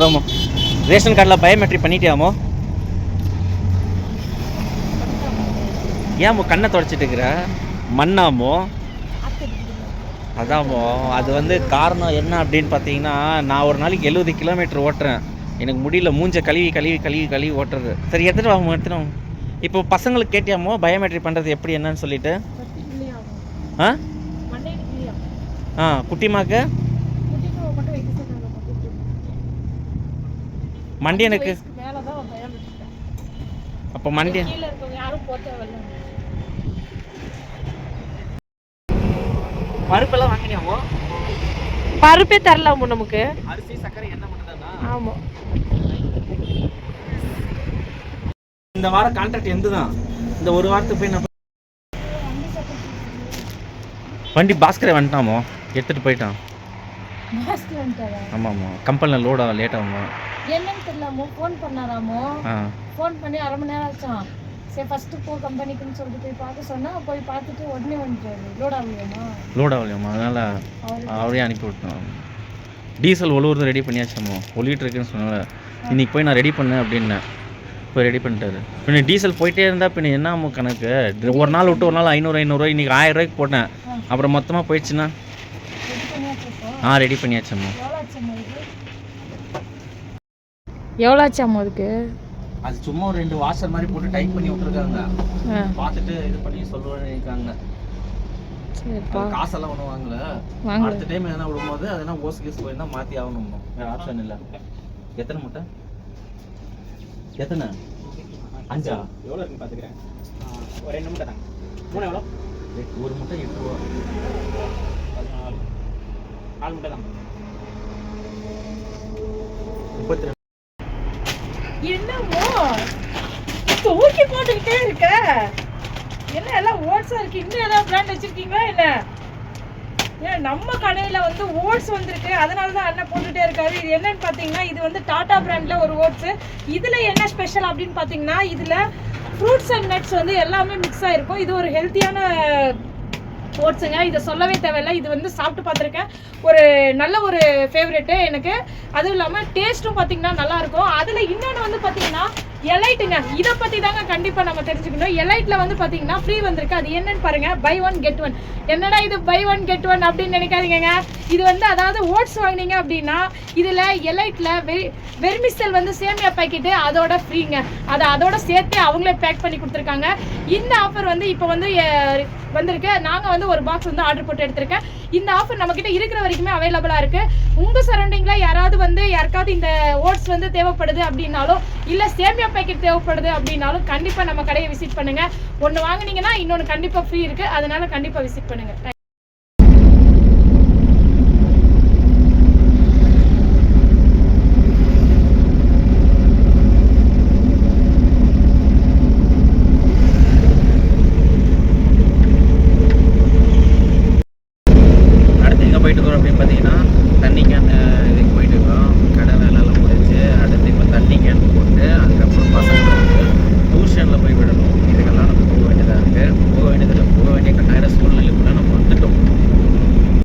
ரோமோ ration கார்டில் biometric பண்ணிட்டியாமோ? ஏன் கண்ணை தொடச்சிட்டு இருக்கிற? மண்ணாமோ? அதாமோ அது வந்து காரணம் என்ன அப்படின்னு பார்த்தீங்கன்னா, நான் ஒரு நாளைக்கு 70 கிலோமீட்டர் ஓட்டுறேன். எனக்கு முடியல, மூஞ்ச கழுவி ஓட்டுறது. சரி எடுத்துட்டு வாங்க. இப்போ பசங்களுக்கு கேட்டியாமோ பயோமெட்ரிக் பண்ணுறது எப்படி என்னன்னு சொல்லிட்டு? குட்டிமாக்கு மண்டியனுக்கு அப்போ மண்டியன் பருப்பெல்லாம் வாங்கினியாமோ? பருப்பே தரலாமோ நமக்கு? அரிசி சக்கரை என்ன மட்டும்தானா? ஆமா. இந்த வாரம் கான்ட்ராக்ட் எந்துதான். இந்த ஒரு வாரத்துக்கு போய் நான் வண்டி பாஸ்கரை வந்துட்டாமோ, எடுத்துட்டு போயிட்டான். ஆமாம்மா, கம்பெனியில் லோட் ஆகும், லேட் ஆகுமா என்னன்னு தெரியலாமோ. ஃபோன் பண்ணாராமோ, ஃபோன் பண்ணி 1/2 மணி நேரம் ஆச்சான். சரி ஃபஸ்ட்டு போ கம்பெனிக்குன்னு சொல்லிட்டு போய் பார்க்க சொன்னால் போய் பார்த்துட்டு உடனே வந்துட்டாரு. லோட் ஆகலையாமா அதனால் அவரே அனுப்பி விட்டோம். டீசல் ஒழுவுறது ரெடி பண்ணியாச்சாமோ, ஒழிட்டு இருக்குன்னு சொன்னால இன்றைக்கி போய் நான் ரெடி பண்ணேன் அப்படின்னேன். போய் ரெடி பண்ணிட்டாரு. பின்ன டீசல் போயிட்டே இருந்தால் பின்ன என்ன கணக்கு? ஒரு நாள் விட்டு ஒரு நாள் 500 இன்றைக்கி 1000 ரூபாய்க்கு போட்டேன். அப்புறம் மொத்தமாக போயிடுச்சுன்னா ரெடி பண்ணியாச்சம்மா. எவ்வளோ ஆச்சாமோ அதுக்கு? அது சும்மா ஒரு 2 வாஷர் மாதிரி போட்டு டைப் பண்ணி விட்டுருக்காங்க. பார்த்துட்டு இது பண்ணி சொல்லுவாங்க. காசெல்லாம் ஒன்றும் வாங்கல. அடுத்த டைம் எதனா விடும்போது அதெல்லாம் ஓஸ் கேஸ் போயிருந்தா மாற்றி ஆகணும். வேறு ஆப்ஷன் இல்லை. எத்தனை மூட்டை? எத்தனை? 5 எவ்வளோ இருக்குன்னு பார்த்துக்கிறேன். ஒரு 2 மூட்டை தாங்க. 3 எவ்வளோ? ஒரு மூட்டை 8 ரூபா. 14 4 மூட்டை தான். 32. என்னமோ தூக்கி போட்டுக்கிட்டே இருக்க? என்ன எல்லாம் ஓட்ஸா இருக்கு? இன்னும் ஏதாவது பிராண்ட் வச்சிருக்கீங்களா என்ன? ஏன் நம்ம கடையில வந்து ஓட்ஸ் வந்திருக்கு, அதனால தான் அண்ணன் போட்டுட்டே இருக்காரு. இது என்னன்னு பாத்தீங்கன்னா, இது வந்து டாடா பிராண்ட்ல ஒரு ஓட்ஸ். இதுல என்ன ஸ்பெஷல் அப்படின்னு பாத்தீங்கன்னா, இதுல ஃப்ரூட்ஸ் அண்ட் நட்ஸ் வந்து எல்லாமே மிக்ஸ் ஆயிருக்கும். இது ஒரு ஹெல்த்தியான ஓட்ஸுங்க. இதை சொல்லவே தேவையில்லை. இது வந்து சாப்பிட்டு பார்த்துருக்கேன், ஒரு நல்ல ஒரு ஃபேவரெட்டு எனக்கு. அதுவும் இல்லாமல் டேஸ்ட்டும் பார்த்தீங்கன்னா நல்லாயிருக்கும். அதில் இன்னொன்று வந்து பார்த்தீங்கன்னா எலைட்டுங்க. இதை பற்றி தாங்க கண்டிப்பாக நம்ம தெரிஞ்சுக்கணும். எலைட்டில் வந்து பார்த்தீங்கன்னா ஃப்ரீ வந்திருக்கு. அது என்னன்னு பாருங்கள், buy 1 get 1. என்னடா இது buy 1 get 1 அப்படின்னு நினைக்காதீங்க. இது வந்து அதாவது ஓட்ஸ் வாங்கினீங்க அப்படின்னா இதில் எலைட்டில் வெர்மிசெல் வந்து சேமியா பாக்கெட்டு அதோட ஃப்ரீங்க. அதோட சேர்த்து அவங்களே பேக் பண்ணி கொடுத்துருக்காங்க. இந்த ஆஃபர் வந்து இப்போ வந்து வந்திருக்கு. நாங்கள் வந்து ஒரு பாக்ஸ் வந்து ஆர்டர் போட்டு எடுத்திருக்கேன். இந்த ஆஃபர் நம்மக்கிட்ட இருக்கிற வரைக்குமே அவைலபிளாக இருக்குது. உங்கள் சரௌண்டிங்கில் யாருக்காவது இந்த ஓட்ஸ் வந்து தேவைப்படுது அப்படின்னாலும், இல்லை சேமியா பேக்கெட் தேவைப்படுது அப்படின்னாலும் கண்டிப்பாக நம்ம கடையை விசிட் பண்ணுங்கள். ஒன்று வாங்கினீங்கன்னா இன்னொன்று கண்டிப்பாக ஃப்ரீ இருக்குது. அதனால கண்டிப்பாக விசிட் பண்ணுங்கள்.